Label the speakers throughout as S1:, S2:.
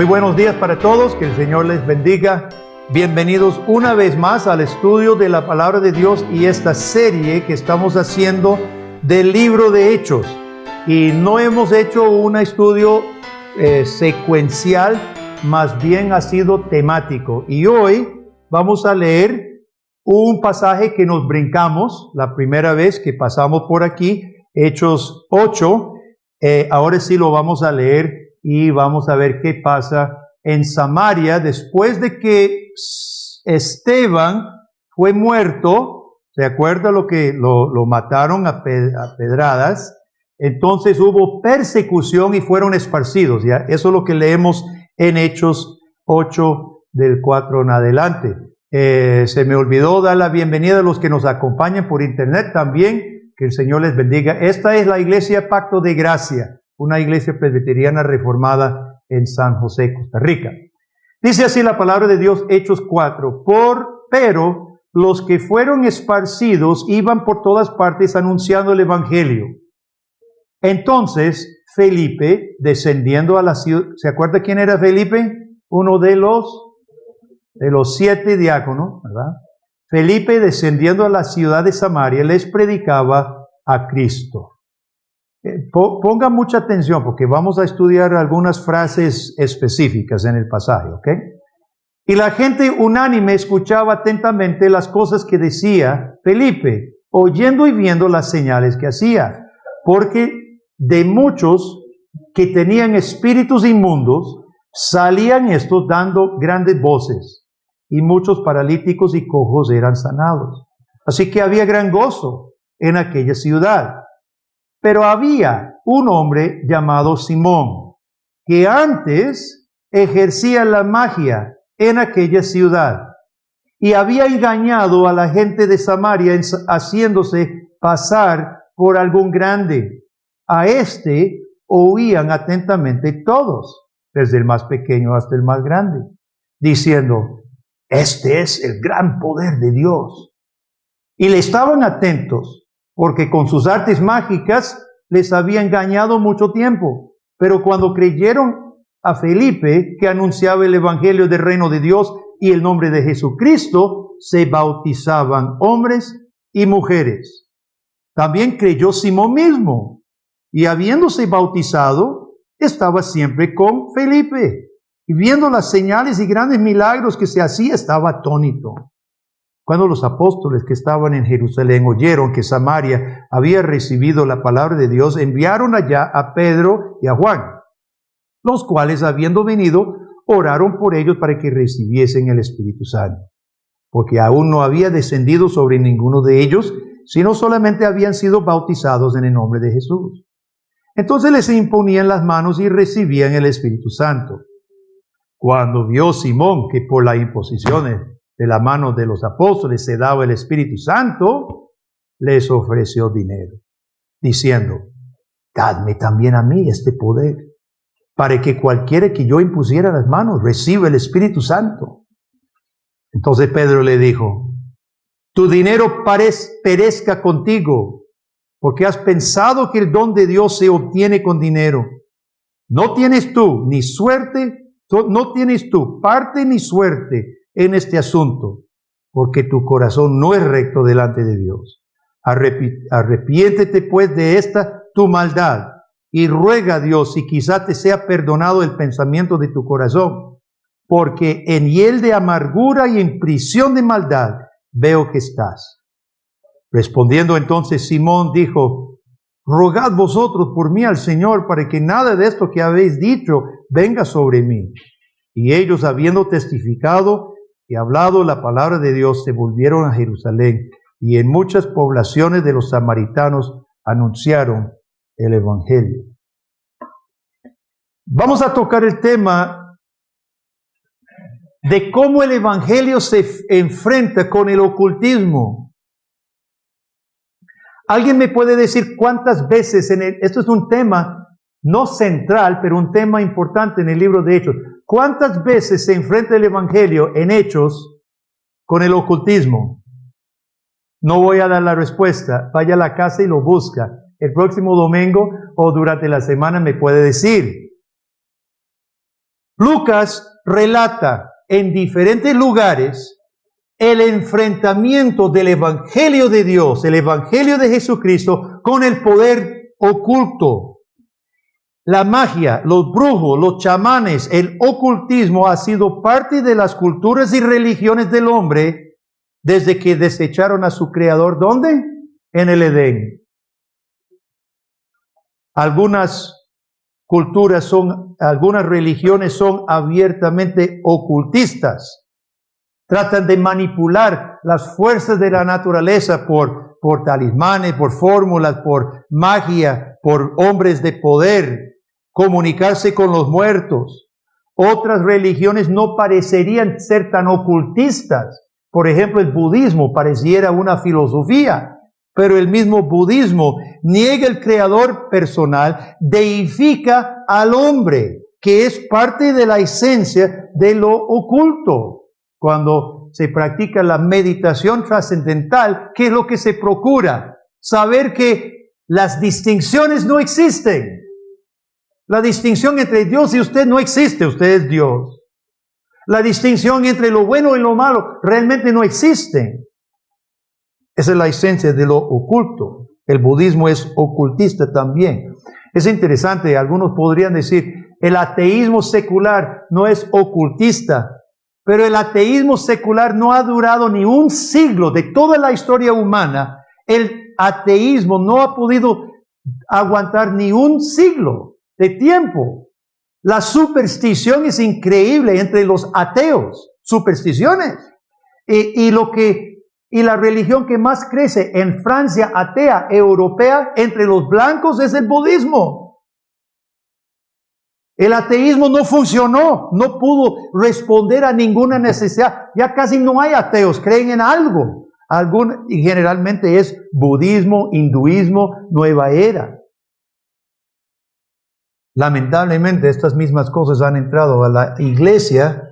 S1: Muy buenos días para todos, que el Señor les bendiga. Bienvenidos una vez más al estudio de la Palabra de Dios y esta serie que estamos haciendo del libro de Hechos. Y no hemos hecho un estudio secuencial, más bien ha sido temático. Y hoy vamos a leer un pasaje que nos brincamos la primera vez que pasamos por aquí, Hechos 8. Ahora sí lo vamos a leer y vamos a ver qué pasa en Samaria después de que Esteban fue muerto. ¿Se acuerda lo que lo mataron a pedradas? Entonces hubo persecución y fueron esparcidos. ¿Ya? Eso es lo que leemos en Hechos 8 del 4 en adelante. Se me olvidó dar la bienvenida a los que nos acompañan por internet también. Que el Señor les bendiga. Esta es la Iglesia Pacto de Gracia, una iglesia presbiteriana reformada en San José, Costa Rica. Dice así la palabra de Dios, Hechos 4. Pero los que fueron esparcidos iban por todas partes anunciando el Evangelio. Entonces Felipe, descendiendo a la ciudad, ¿se acuerda quién era Felipe? Uno de los 7 diáconos, ¿verdad? Felipe, descendiendo a la ciudad de Samaria, les predicaba a Cristo. Ponga mucha atención porque vamos a estudiar algunas frases específicas en el pasaje, ¿ok? Y la gente unánime escuchaba atentamente las cosas que decía Felipe, oyendo y viendo las señales que hacía, porque de muchos que tenían espíritus inmundos, salían estos dando grandes voces, y muchos paralíticos y cojos eran sanados. Así que había gran gozo en aquella ciudad. Pero había un hombre llamado Simón, que antes ejercía la magia en aquella ciudad y había engañado a la gente de Samaria haciéndose pasar por algún grande. A este oían atentamente todos, desde el más pequeño hasta el más grande, diciendo, este es el gran poder de Dios. Y le estaban atentos, porque con sus artes mágicas les había engañado mucho tiempo. Pero cuando creyeron a Felipe, que anunciaba el evangelio del reino de Dios y el nombre de Jesucristo, se bautizaban hombres y mujeres. También creyó Simón mismo, y habiéndose bautizado, estaba siempre con Felipe. Y viendo las señales y grandes milagros que se hacía, estaba atónito. Cuando los apóstoles que estaban en Jerusalén oyeron que Samaria había recibido la palabra de Dios, enviaron allá a Pedro y a Juan, los cuales, habiendo venido, oraron por ellos para que recibiesen el Espíritu Santo, porque aún no había descendido sobre ninguno de ellos, sino solamente habían sido bautizados en el nombre de Jesús. Entonces les imponían las manos y recibían el Espíritu Santo. Cuando vio Simón que por las imposiciones de la mano de los apóstoles se daba el Espíritu Santo, les ofreció dinero, diciendo, dadme también a mí este poder, para que cualquiera que yo impusiera las manos reciba el Espíritu Santo. Entonces Pedro le dijo, tu dinero perezca contigo, porque has pensado que el don de Dios se obtiene con dinero. No tienes tú parte ni suerte en este asunto, porque tu corazón no es recto delante de Dios. Arrepiéntete pues de esta tu maldad y ruega a Dios si quizá te sea perdonado el pensamiento de tu corazón, porque en hiel de amargura y en prisión de maldad veo que estás. Respondiendo entonces Simón dijo, rogad vosotros por mí al Señor para que nada de esto que habéis dicho venga sobre mí. Y ellos, habiendo testificado y hablado la palabra de Dios, se volvieron a Jerusalén, y en muchas poblaciones de los samaritanos anunciaron el evangelio. Vamos a tocar el tema de cómo el evangelio se enfrenta con el ocultismo. ¿Alguien me puede decir cuántas veces esto es un tema no central, pero un tema importante en el libro de Hechos? ¿Cuántas veces se enfrenta el evangelio en Hechos con el ocultismo? No voy a dar la respuesta. Vaya a la casa y lo busca. El próximo domingo o durante la semana me puede decir. Lucas relata en diferentes lugares el enfrentamiento del Evangelio de Dios, el Evangelio de Jesucristo, con el poder oculto. La magia, los brujos, los chamanes, el ocultismo ha sido parte de las culturas y religiones del hombre desde que desecharon a su Creador. ¿Dónde? En el Edén. Algunas religiones son abiertamente ocultistas. Tratan de manipular las fuerzas de la naturaleza por talismanes, por fórmulas, por magia, por hombres de poder, comunicarse con los muertos. Otras religiones no parecerían ser tan ocultistas. Por ejemplo, el budismo pareciera una filosofía, pero el mismo budismo niega el creador personal, deifica al hombre, que es parte de la esencia de lo oculto. Cuando se practica la meditación trascendental, ¿qué es lo que se procura? Saber que las distinciones no existen. La distinción entre Dios y usted no existe, usted es Dios. La distinción entre lo bueno y lo malo realmente no existe. Esa es la esencia de lo oculto. El budismo es ocultista también. Es interesante, algunos podrían decir, el ateísmo secular no es ocultista, pero el ateísmo secular no ha durado ni un siglo de toda la historia humana. El ateísmo no ha podido aguantar ni un siglo de tiempo. La superstición es increíble entre los ateos, supersticiones. Y la religión que más crece en Francia atea europea entre los blancos es el budismo. El ateísmo no funcionó, no pudo responder a ninguna necesidad. Ya casi no hay ateos, creen en algo. Y generalmente es budismo, hinduismo, nueva era. Lamentablemente estas mismas cosas han entrado a la iglesia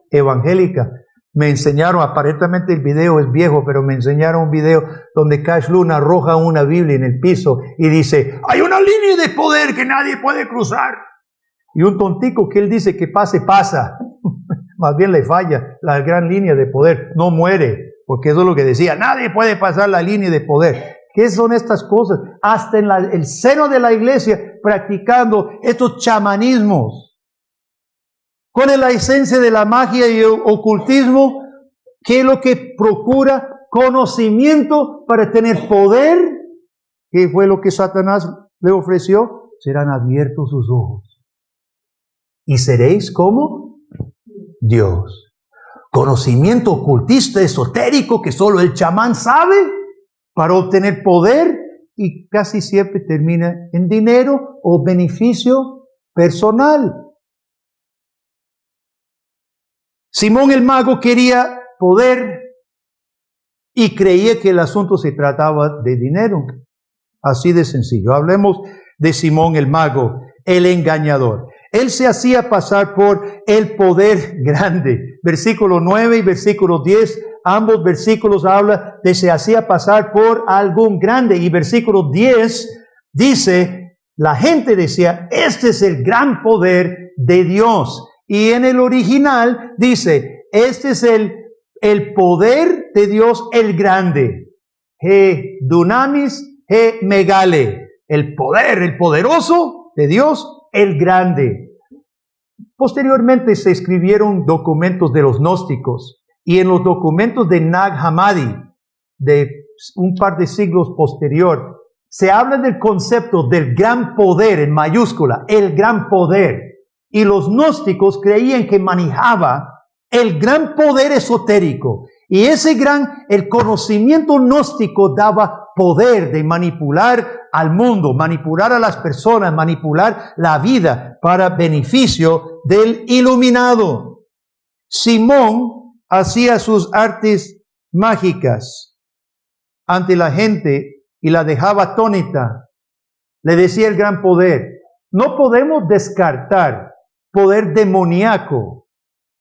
S1: evangélica. Me enseñaron, aparentemente el video es viejo, pero me enseñaron un video donde Cash Luna arroja una Biblia en el piso y dice, hay una línea de poder que nadie puede cruzar. Y un tontico que él dice que pase, pasa. Más bien le falla la gran línea de poder, no muere, porque eso es lo que decía, nadie puede pasar la línea de poder. ¿Qué son estas cosas? Hasta en el seno de la iglesia practicando estos chamanismos. ¿Cuál es la esencia de la magia y el ocultismo? ¿Qué es lo que procura? Conocimiento para tener poder. ¿Qué fue lo que Satanás le ofreció? Serán abiertos sus ojos. Y seréis como Dios. Conocimiento ocultista, esotérico, que solo el chamán sabe para obtener poder y casi siempre termina en dinero o beneficio personal. Simón el mago quería poder y creía que el asunto se trataba de dinero. Así de sencillo. Hablemos de Simón el mago, el engañador. Él se hacía pasar por el poder grande. Versículo 9 y versículo 10, ambos versículos hablan de se hacía pasar por algún grande. Y versículo 10 dice, la gente decía, este es el gran poder de Dios. Y en el original dice, este es el poder de Dios el grande. He dunamis, he megale. El poder, el poderoso de Dios, el grande. Posteriormente se escribieron documentos de los gnósticos. Y en los documentos de Nag Hammadi, de un par de siglos posterior, se habla del concepto del gran poder en mayúscula, el gran poder. Y los gnósticos creían que manejaba el gran poder esotérico. Y el conocimiento gnóstico daba poder de manipular al mundo, manipular a las personas, manipular la vida para beneficio del iluminado. Simón hacía sus artes mágicas ante la gente y la dejaba atónita. Le decía el gran poder. No podemos descartar poder demoníaco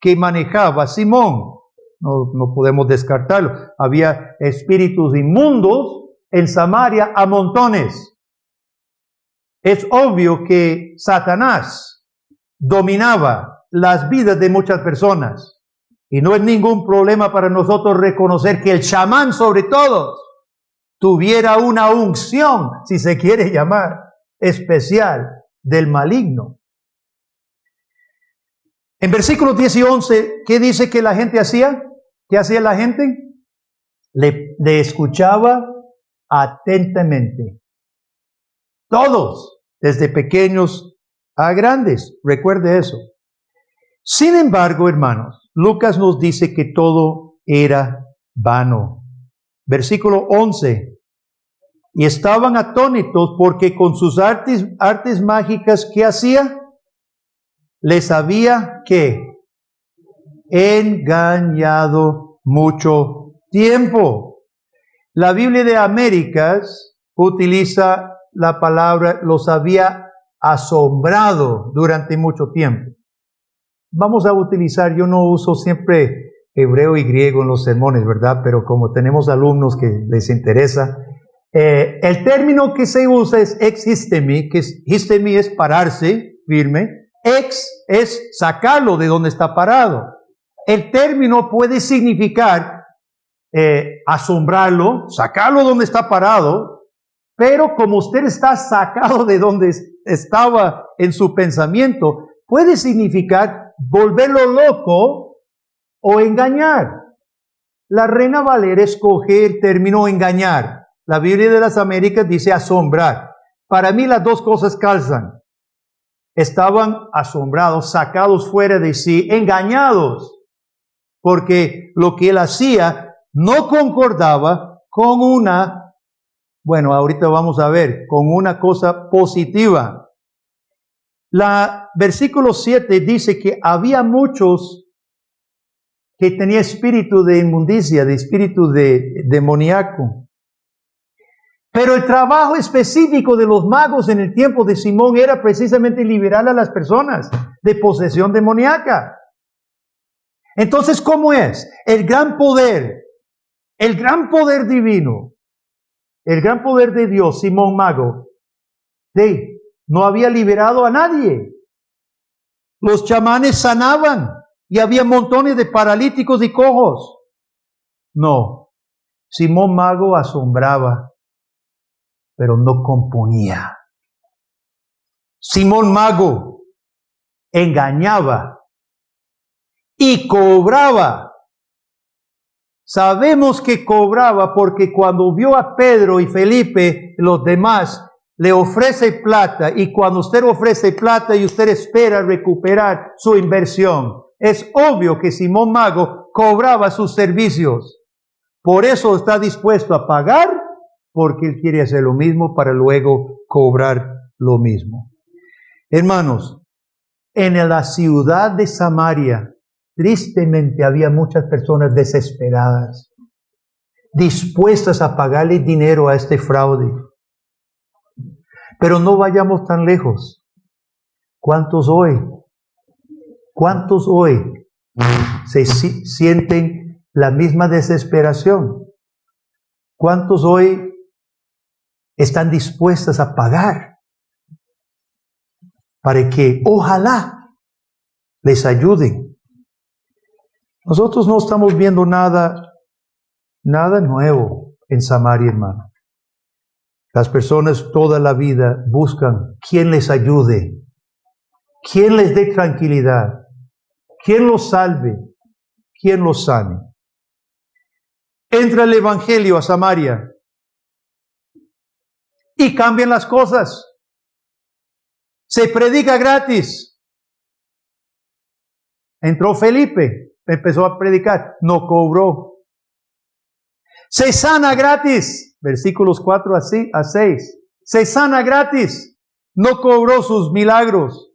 S1: que manejaba Simón. No podemos descartarlo. Había espíritus inmundos en Samaria a montones. Es obvio que Satanás dominaba las vidas de muchas personas. Y no es ningún problema para nosotros reconocer que el chamán, sobre todo, tuviera una unción, si se quiere llamar, especial del maligno. En versículos 10 y 11, ¿qué dice que la gente hacía? ¿Qué hacía la gente? Le escuchaba atentamente. Todos, desde pequeños a grandes, recuerde eso. Sin embargo, hermanos, Lucas nos dice que todo era vano. Versículo 11. Y estaban atónitos porque con sus artes mágicas, ¿qué hacía? Les había, ¿qué? Engañado mucho tiempo. La Biblia de Américas utiliza la palabra los había asombrado durante mucho tiempo. Vamos a utilizar, yo no uso siempre hebreo y griego en los sermones, ¿verdad? Pero como tenemos alumnos que les interesa, el término que se usa es ex histemi, que histemi es pararse firme, ex es sacarlo de donde está parado. El término puede significar asombrarlo, sacarlo donde está parado, pero como usted está sacado de donde estaba en su pensamiento, puede significar volverlo loco o engañar. La Reina Valera escoge el término engañar. La Biblia de las Américas dice asombrar. Para mí las dos cosas calzan. Estaban asombrados, sacados fuera de sí, engañados, porque lo que él hacía no concordaba con ahorita vamos a ver, con una cosa positiva. Versículo 7 dice que había muchos que tenían espíritu de inmundicia, de espíritu demoníaco. Pero el trabajo específico de los magos en el tiempo de Simón era precisamente liberar a las personas de posesión demoníaca. Entonces, ¿cómo es? El gran poder divino, el gran poder de Dios, Simón Mago, no había liberado a nadie. Los chamanes sanaban y había montones de paralíticos y cojos. No, Simón Mago asombraba, pero no componía. Simón Mago engañaba y cobraba. Sabemos que cobraba porque cuando vio a Pedro y Felipe, los demás, le ofrece plata, y cuando usted ofrece plata y usted espera recuperar su inversión, es obvio que Simón Mago cobraba sus servicios. Por eso está dispuesto a pagar, porque él quiere hacer lo mismo para luego cobrar lo mismo. Hermanos, en la ciudad de Samaria, tristemente había muchas personas desesperadas, dispuestas a pagarle dinero a este fraude. Pero no vayamos tan lejos. ¿Cuántos hoy se sienten la misma desesperación? ¿Cuántos hoy están dispuestas a pagar para que ojalá les ayuden? Nosotros no estamos viendo nada nuevo en Samaria, hermano. Las personas toda la vida buscan quien les ayude, quien les dé tranquilidad, quien los salve, quien los sane. Entra el Evangelio a Samaria y cambian las cosas. Se predica gratis. Entró Felipe, empezó a predicar, no cobró. Se sana gratis, versículos 4 a 6. Se sana gratis, no cobró sus milagros.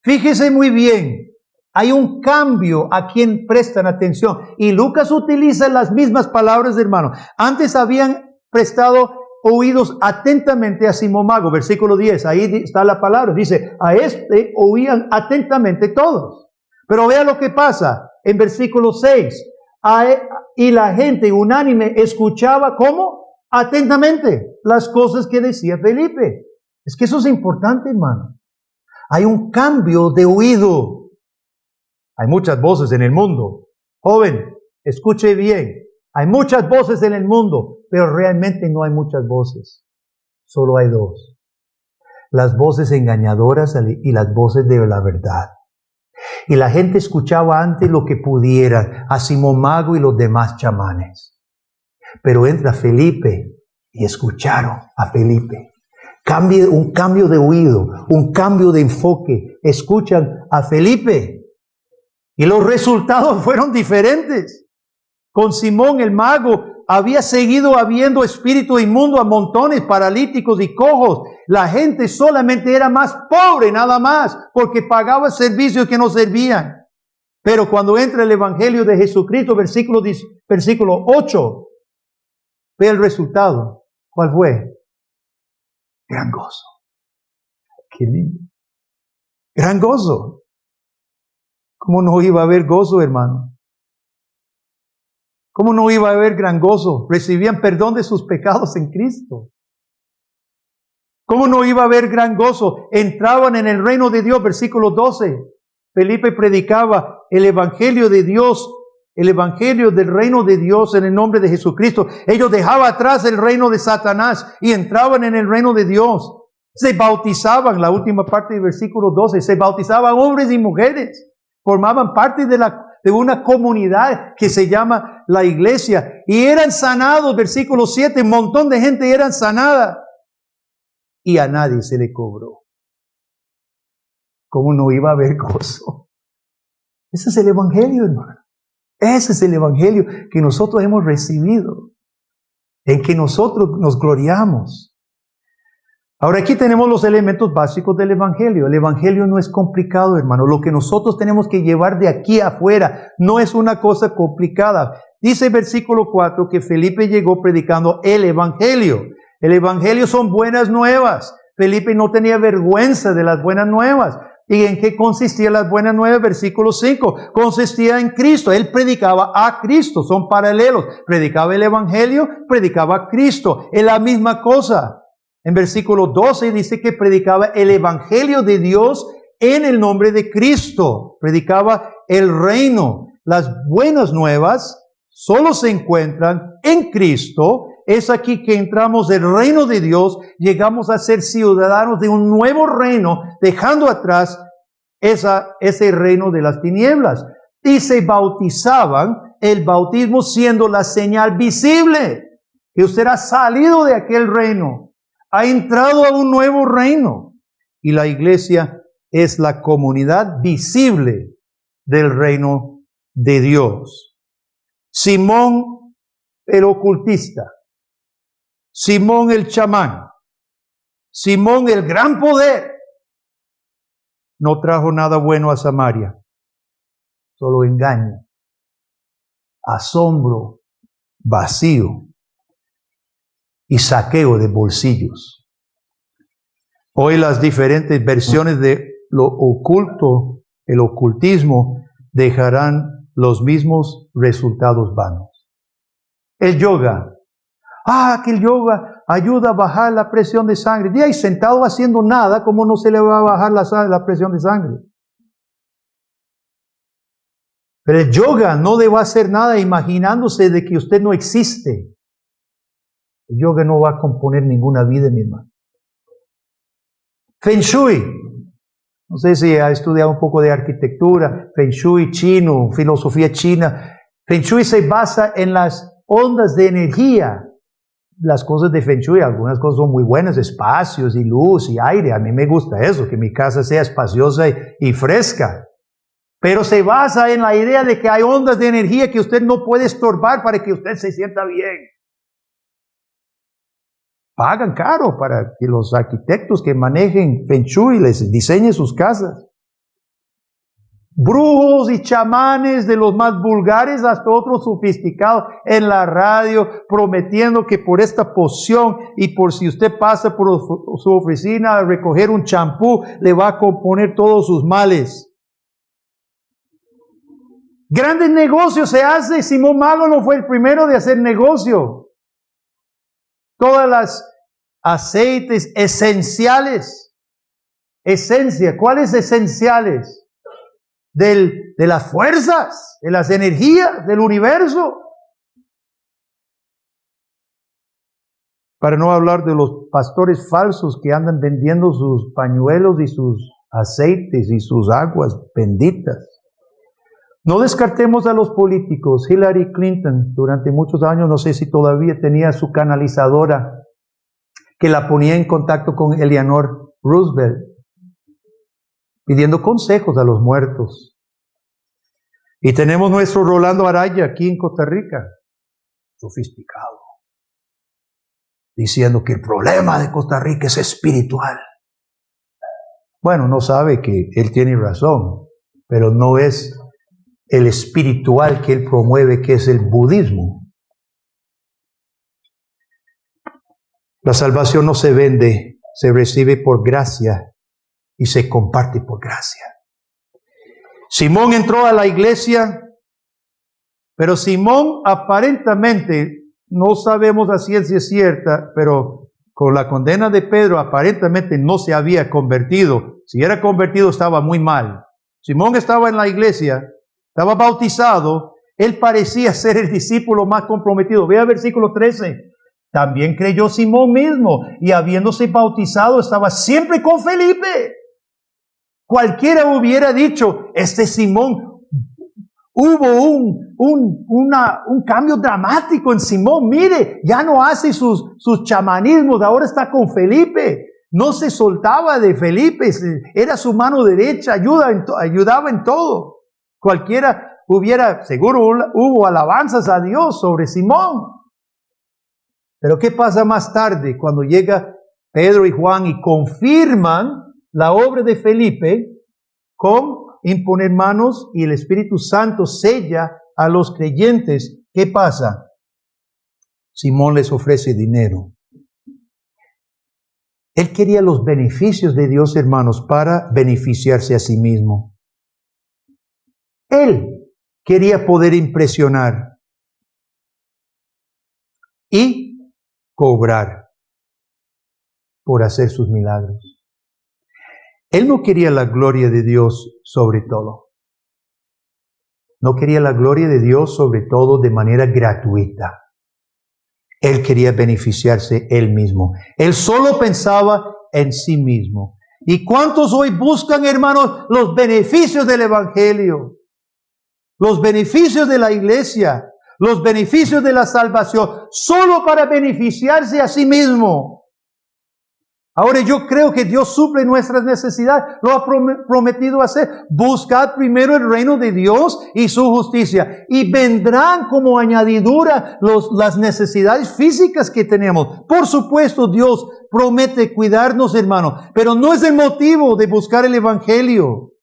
S1: Fíjese muy bien, hay un cambio a quien prestan atención. Y Lucas utiliza las mismas palabras, hermano. Antes habían prestado oídos atentamente a Simón Mago, versículo 10. Ahí está la palabra, dice, a este oían atentamente todos. Pero vea lo que pasa en versículo 6. Y la gente unánime escuchaba, ¿cómo? Atentamente las cosas que decía Felipe. Es que eso es importante, hermano. Hay un cambio de oído. Hay muchas voces en el mundo. Joven, escuche bien. Hay muchas voces en el mundo, pero realmente no hay muchas voces. Solo hay dos. Las voces engañadoras y las voces de la verdad. Y la gente escuchaba antes lo que pudiera, a Simón Mago y los demás chamanes. Pero entra Felipe y escucharon a Felipe. Un cambio de oído, un cambio de enfoque. Escuchan a Felipe. Y los resultados fueron diferentes. Con Simón el mago había seguido habiendo espíritu inmundo a montones, paralíticos y cojos. La gente solamente era más pobre, nada más, porque pagaba servicios que no servían. Pero cuando entra el Evangelio de Jesucristo, versículo 8, ve el resultado. ¿Cuál fue? Gran gozo. Qué lindo. Gran gozo. ¿Cómo no iba a haber gozo, hermano? ¿Cómo no iba a haber gran gozo? Recibían perdón de sus pecados en Cristo. ¿Cómo no iba a haber gran gozo? Entraban en el reino de Dios, versículo 12. Felipe predicaba el Evangelio de Dios, el Evangelio del reino de Dios en el nombre de Jesucristo. Ellos dejaban atrás el reino de Satanás y entraban en el reino de Dios. Se bautizaban, la última parte del versículo 12, se bautizaban hombres y mujeres. Formaban parte de una comunidad que se llama la iglesia. Y eran sanados, versículo 7, un montón de gente eran sanada. Y a nadie se le cobró. ¿Cómo no iba a haber gozo? Ese es el Evangelio, hermano. Ese es el Evangelio que nosotros hemos recibido. En que nosotros nos gloriamos. Ahora aquí tenemos los elementos básicos del Evangelio. El Evangelio no es complicado, hermano. Lo que nosotros tenemos que llevar de aquí afuera no es una cosa complicada. Dice el versículo 4 que Felipe llegó predicando el Evangelio. El Evangelio son buenas nuevas. Felipe no tenía vergüenza de las buenas nuevas. ¿Y en qué consistían las buenas nuevas? Versículo 5. Consistía en Cristo. Él predicaba a Cristo. Son paralelos. Predicaba el Evangelio, predicaba a Cristo. Es la misma cosa. En versículo 12 dice que predicaba el Evangelio de Dios en el nombre de Cristo. Predicaba el reino. Las buenas nuevas solo se encuentran en Cristo. Es aquí que entramos del reino de Dios. Llegamos a ser ciudadanos de un nuevo reino, dejando atrás ese reino de las tinieblas. Y se bautizaban, el bautismo siendo la señal visible que usted ha salido de aquel reino. Ha entrado a un nuevo reino. Y la iglesia es la comunidad visible del reino de Dios. Simón el ocultista. Simón el chamán. Simón el gran poder. No trajo nada bueno a Samaria. Solo engaño, asombro, vacío y saqueo de bolsillos. Hoy las diferentes versiones de lo oculto, el ocultismo, dejarán los mismos resultados vanos. El yoga. Que el yoga ayuda a bajar la presión de sangre. De ahí sentado haciendo nada, ¿cómo no se le va a bajar la presión de sangre? Pero el yoga no le va a hacer nada imaginándose de que usted no existe. El yoga no va a componer ninguna vida, mi hermano. Feng Shui. No sé si ha estudiado un poco de arquitectura. Feng Shui chino, filosofía china. Feng Shui se basa en las ondas de energía. Las cosas de Feng Shui, algunas cosas son muy buenas, espacios y luz y aire. A mí me gusta eso, que mi casa sea espaciosa y fresca. Pero se basa en la idea de que hay ondas de energía que usted no puede estorbar para que usted se sienta bien. Pagan caro para que los arquitectos que manejen Feng Shui les diseñen sus casas. Brujos y chamanes de los más vulgares hasta otros sofisticados en la radio prometiendo que por esta poción y por si usted pasa por su oficina a recoger un champú le va a componer todos sus males. Grandes negocios se hace. Simón Mago no fue el primero de hacer negocio. Todas las aceites esenciales esencia, cuáles esenciales de las fuerzas, de las energías del universo. Para no hablar de los pastores falsos que andan vendiendo sus pañuelos y sus aceites y sus aguas benditas. No descartemos a los políticos. Hillary Clinton durante muchos años, no sé si todavía tenía su canalizadora que la ponía en contacto con Eleanor Roosevelt, pidiendo consejos a los muertos. Y tenemos nuestro Rolando Araya aquí en Costa Rica, sofisticado, diciendo que el problema de Costa Rica es espiritual. Bueno, no sabe que él tiene razón, pero no es el espiritual que él promueve, que es el budismo. La salvación no se vende, se recibe por gracia y se comparte por gracia. Simón entró a la iglesia, pero Simón aparentemente, no sabemos a ciencia cierta, pero con la condena de Pedro aparentemente no se había convertido. Si era convertido estaba muy mal. Simón estaba en la iglesia, estaba bautizado, él parecía ser el discípulo más comprometido. Vea versículo 13. También creyó Simón mismo y habiéndose bautizado estaba siempre con Felipe. Cualquiera hubiera dicho, este Simón, hubo un cambio dramático en Simón. Mire, ya no hace sus chamanismos, ahora está con Felipe. No se soltaba de Felipe, era su mano derecha, ayudaba en todo. Cualquiera seguro hubo alabanzas a Dios sobre Simón. Pero ¿qué pasa más tarde cuando llega Pedro y Juan y confirman la obra de Felipe con imponer manos y el Espíritu Santo sella a los creyentes? ¿Qué pasa? Simón les ofrece dinero. Él quería los beneficios de Dios, hermanos, para beneficiarse a sí mismo. Él quería poder impresionar y cobrar por hacer sus milagros. Él no quería la gloria de Dios sobre todo. No quería la gloria de Dios sobre todo de manera gratuita. Él quería beneficiarse él mismo. Él solo pensaba en sí mismo. ¿Y cuántos hoy buscan, hermanos, los beneficios del Evangelio? Los beneficios de la iglesia, los beneficios de la salvación, solo para beneficiarse a sí mismo. Ahora yo creo que Dios suple nuestras necesidades, lo ha prometido hacer. Buscad primero el reino de Dios y su justicia, y vendrán como añadidura las necesidades físicas que tenemos. Por supuesto, Dios promete cuidarnos, hermano, pero no es el motivo de buscar el Evangelio.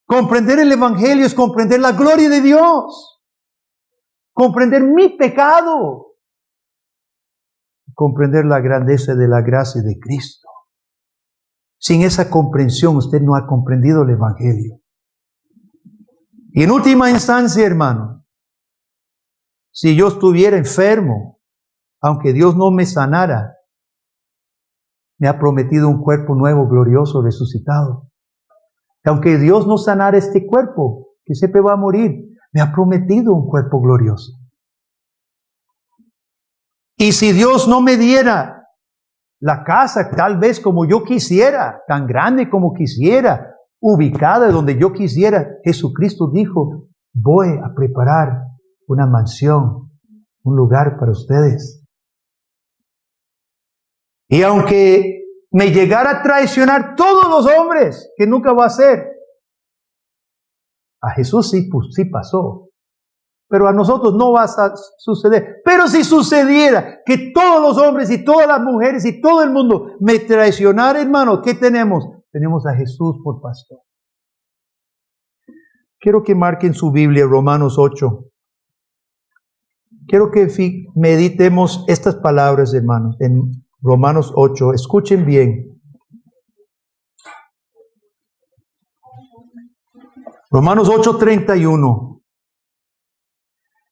S1: Comprender el Evangelio es comprender la gloria de Dios, comprender mi pecado, comprender la grandeza de la gracia de Cristo. Sin esa comprensión usted no ha comprendido el Evangelio. Y en última instancia, hermano, si yo estuviera enfermo, aunque Dios no me sanara, me ha prometido un cuerpo nuevo, glorioso, resucitado. Aunque Dios no sanara este cuerpo, que siempre va a morir, me ha prometido un cuerpo glorioso. Y si Dios no me diera la casa tal vez como yo quisiera, tan grande como quisiera, ubicada donde yo quisiera, Jesucristo dijo, voy a preparar una mansión, un lugar para ustedes. Y aunque me llegara a traicionar todos los hombres, que nunca va a ser, a Jesús sí pasó. Pero a nosotros no va a suceder. Pero si sucediera que todos los hombres y todas las mujeres y todo el mundo me traicionara, hermano, ¿qué tenemos? Tenemos a Jesús por pastor. Quiero que marquen su Biblia, Romanos 8. Quiero que meditemos estas palabras, hermanos, en Romanos 8. Escuchen bien. Romanos 8:31.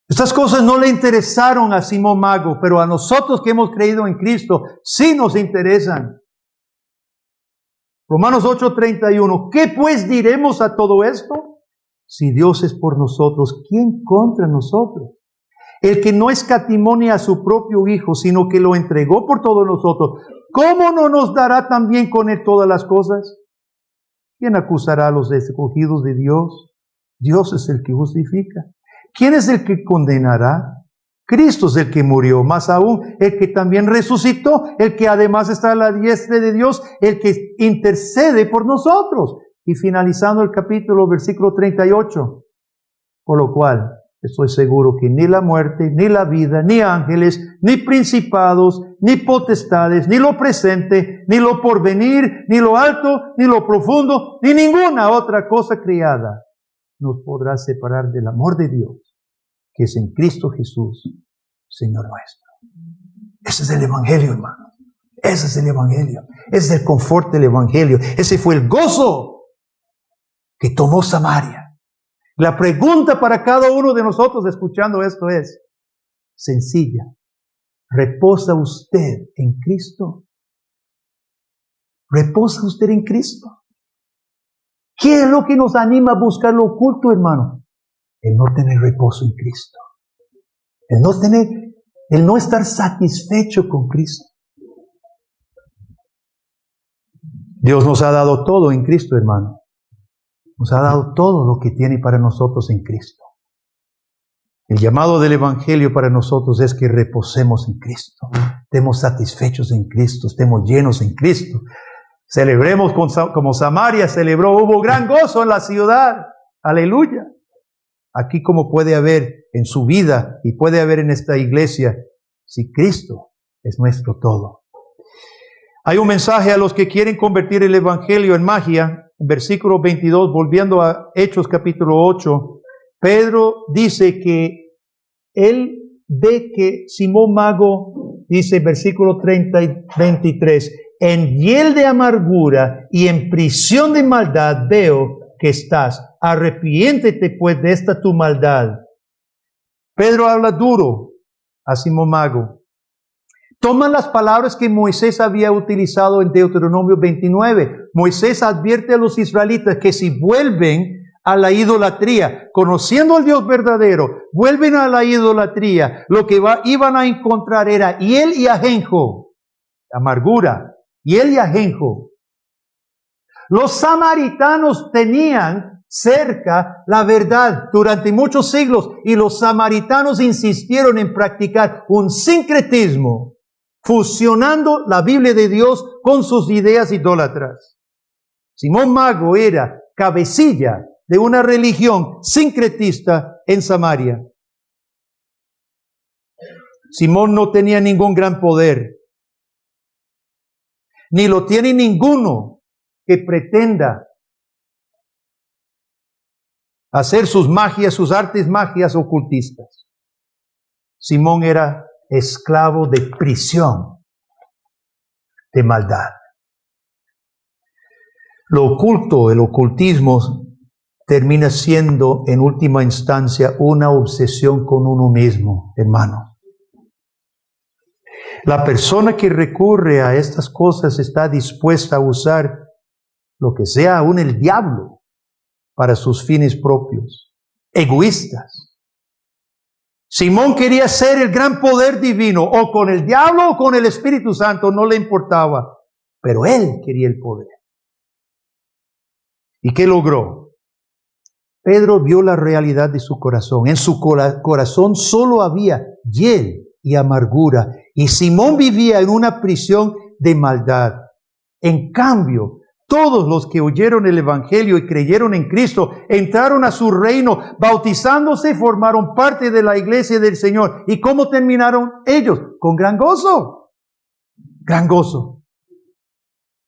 S1: Estas cosas no le interesaron a Simón Mago, pero a nosotros que hemos creído en Cristo, sí nos interesan. Romanos 8:31. ¿Qué pues diremos a todo esto? Si Dios es por nosotros, ¿quién contra nosotros? El que no escatimó ni a su propio Hijo, sino que lo entregó por todos nosotros, ¿cómo no nos dará también con él todas las cosas? ¿Quién acusará a los escogidos de Dios? Dios es el que justifica. ¿Quién es el que condenará? Cristo es el que murió, más aún el que también resucitó, el que además está a la diestra de Dios, el que intercede por nosotros. Y finalizando el capítulo, versículo 38, por lo cual estoy seguro que ni la muerte, ni la vida, ni ángeles, ni principados, ni potestades, ni lo presente, ni lo porvenir, ni lo alto, ni lo profundo, ni ninguna otra cosa creada nos podrá separar del amor de Dios, que es en Cristo Jesús, Señor nuestro. Ese es el Evangelio, hermano. Ese es el Evangelio. Ese es el confort del Evangelio. Ese fue el gozo que tomó Samaria. La pregunta para cada uno de nosotros escuchando esto es sencilla. ¿Reposa usted en Cristo? ¿Reposa usted en Cristo? ¿Qué es lo que nos anima a buscar lo oculto, hermano? El no tener reposo en Cristo. El no estar satisfecho con Cristo. Dios nos ha dado todo en Cristo, hermano. Nos ha dado todo lo que tiene para nosotros en Cristo. El llamado del Evangelio para nosotros es que reposemos en Cristo. Estemos satisfechos en Cristo. Estemos llenos en Cristo. Celebremos como Samaria celebró. Hubo gran gozo en la ciudad. Aleluya. Aquí como puede haber en su vida y puede haber en esta iglesia, si Cristo es nuestro todo. Hay un mensaje a los que quieren convertir el Evangelio en magia. En versículo 22, volviendo a Hechos capítulo 8, Pedro dice que él ve que Simón Mago, dice versículo 30 y 23, en hiel de amargura y en prisión de maldad veo que estás. Arrepiéntete pues de esta tu maldad. Pedro habla duro a Simón Mago. Toma las palabras que Moisés había utilizado en Deuteronomio 29. Moisés advierte a los israelitas que si vuelven a la idolatría, conociendo al Dios verdadero, vuelven a la idolatría, lo que iban a encontrar era hiel y ajenjo, amargura, hiel y ajenjo. Los samaritanos tenían cerca la verdad durante muchos siglos y los samaritanos insistieron en practicar un sincretismo, fusionando la Biblia de Dios con sus ideas idólatras. Simón Mago era cabecilla de una religión sincretista en Samaria. Simón no tenía ningún gran poder, ni lo tiene ninguno que pretenda hacer sus magias, sus artes magias ocultistas. Simón era esclavo de prisión, de maldad. Lo oculto, el ocultismo, termina siendo en última instancia una obsesión con uno mismo, hermano. La persona que recurre a estas cosas está dispuesta a usar lo que sea, aún el diablo, para sus fines propios, egoístas. Simón quería ser el gran poder divino, o con el diablo o con el Espíritu Santo, no le importaba, pero él quería el poder. ¿Y qué logró? Pedro vio la realidad de su corazón. En su corazón solo había hiel y amargura, y Simón vivía en una prisión de maldad. En cambio, todos los que oyeron el Evangelio y creyeron en Cristo, entraron a su reino, bautizándose, formaron parte de la iglesia del Señor. ¿Y cómo terminaron ellos? Con gran gozo. Gran gozo.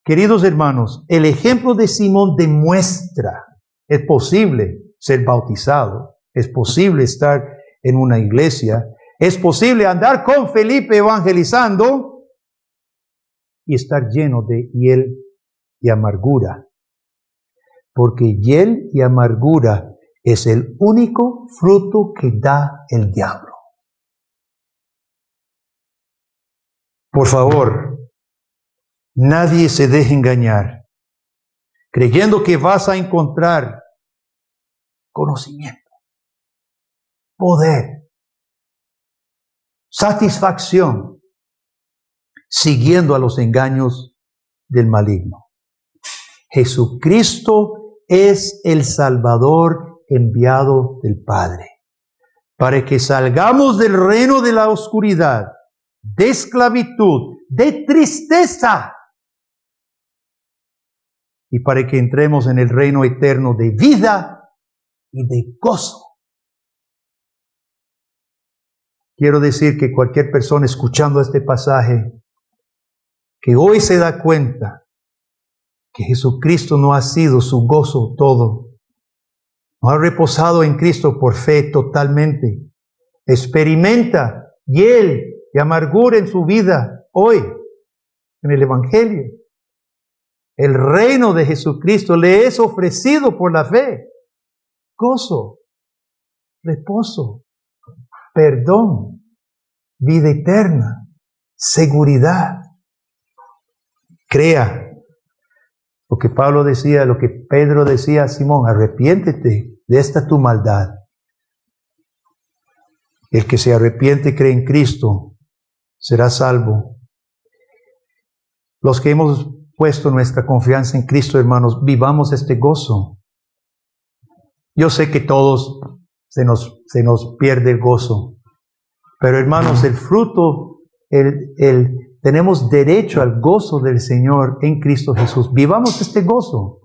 S1: Queridos hermanos, el ejemplo de Simón demuestra, es posible ser bautizado, es posible estar en una iglesia, es posible andar con Felipe evangelizando y estar lleno de hiel y amargura, porque hiel y amargura es el único fruto que da el diablo. Por favor, nadie se deje engañar. creyendo que vas a encontrar conocimiento, poder, satisfacción, siguiendo a los engaños del maligno. Jesucristo es el Salvador enviado del Padre, para que salgamos del reino de la oscuridad, de esclavitud, de tristeza, y para que entremos en el reino eterno de vida y de gozo. Quiero decir que cualquier persona escuchando este pasaje, que hoy se da cuenta que Jesucristo no ha sido su gozo todo, no ha reposado en Cristo por fe totalmente, experimenta hiel y amargura en su vida hoy, en el Evangelio. El reino de Jesucristo le es ofrecido por la fe. Gozo, reposo, perdón, vida eterna, seguridad. Crea lo que Pablo decía, lo que Pedro decía a Simón: arrepiéntete de esta tu maldad. El que se arrepiente y cree en Cristo será salvo. Los que hemos puesto nuestra confianza en Cristo, hermanos, vivamos este gozo. Yo sé que todos se nos pierde el gozo, pero hermanos, el fruto, tenemos derecho al gozo del Señor en Cristo Jesús. Vivamos este gozo.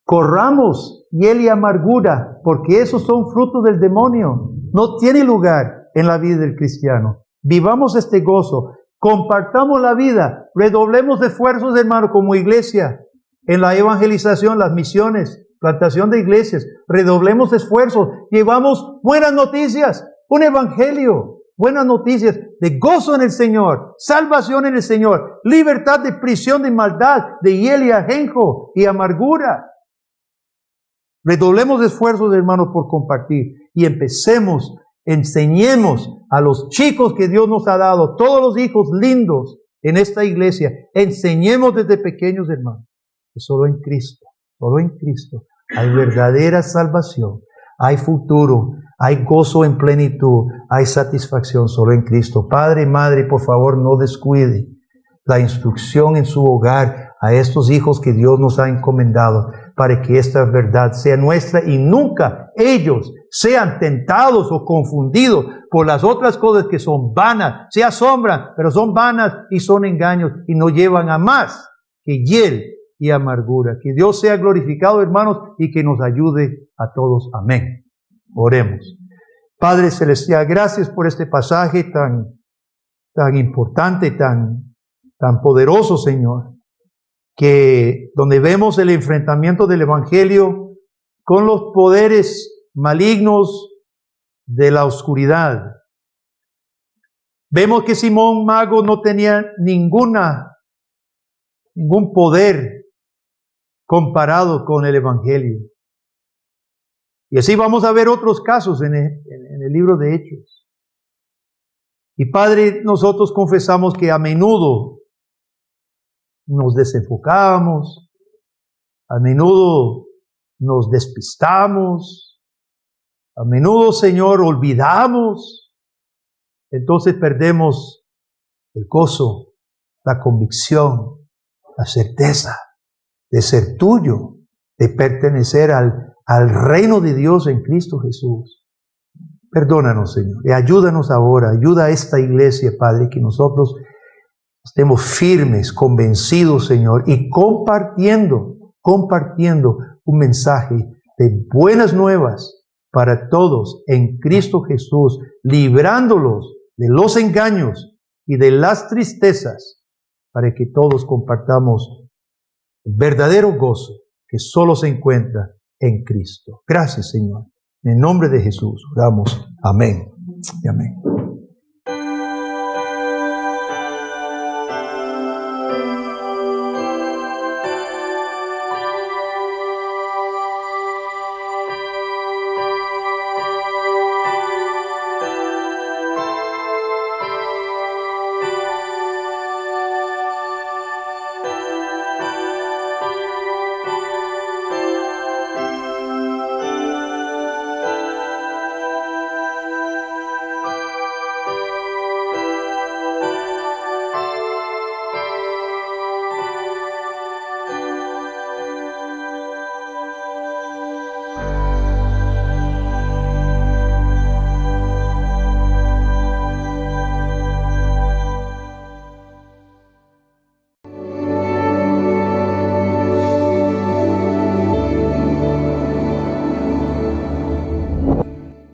S1: Corramos hiel y amargura, porque esos son frutos del demonio. No tiene lugar en la vida del cristiano. Vivamos este gozo. Compartamos la vida. Redoblemos esfuerzos, hermano, como iglesia, en la evangelización, las misiones, plantación de iglesias. Redoblemos esfuerzos. Llevamos buenas noticias, un evangelio. Buenas noticias de gozo en el Señor, salvación en el Señor, libertad de prisión de maldad, de hiel y ajenjo y amargura. Redoblemos esfuerzos, hermanos, por compartir y enseñemos a los chicos que Dios nos ha dado, todos los hijos lindos en esta iglesia, enseñemos desde pequeños, hermanos, que solo en Cristo hay verdadera salvación, hay futuro, hay gozo en plenitud, hay satisfacción solo en Cristo. Padre, madre, por favor, no descuide la instrucción en su hogar a estos hijos que Dios nos ha encomendado, para que esta verdad sea nuestra y nunca ellos sean tentados o confundidos por las otras cosas que son vanas. Se asombran, pero son vanas y son engaños y no llevan a más que hiel y amargura. Que Dios sea glorificado, hermanos, y que nos ayude a todos. Amén. Oremos. Padre Celestial, gracias por este pasaje tan importante, tan poderoso, Señor, que donde vemos el enfrentamiento del Evangelio con los poderes malignos de la oscuridad. Vemos que Simón Mago no tenía ningún poder comparado con el Evangelio. Y así vamos a ver otros casos en el libro de Hechos. Y Padre, nosotros confesamos que a menudo nos desenfocamos, a menudo nos despistamos, a menudo, Señor, olvidamos. Entonces perdemos el gozo, la convicción, la certeza de ser tuyo, de pertenecer al reino de Dios en Cristo Jesús. Perdónanos, Señor, y ayúdanos ahora, ayuda a esta iglesia, Padre, que nosotros estemos firmes, convencidos, Señor, y compartiendo un mensaje de buenas nuevas para todos en Cristo Jesús, librándolos de los engaños y de las tristezas, para que todos compartamos el verdadero gozo que solo se encuentra en Cristo. Gracias, Señor. En el nombre de Jesús oramos. Amén y amén.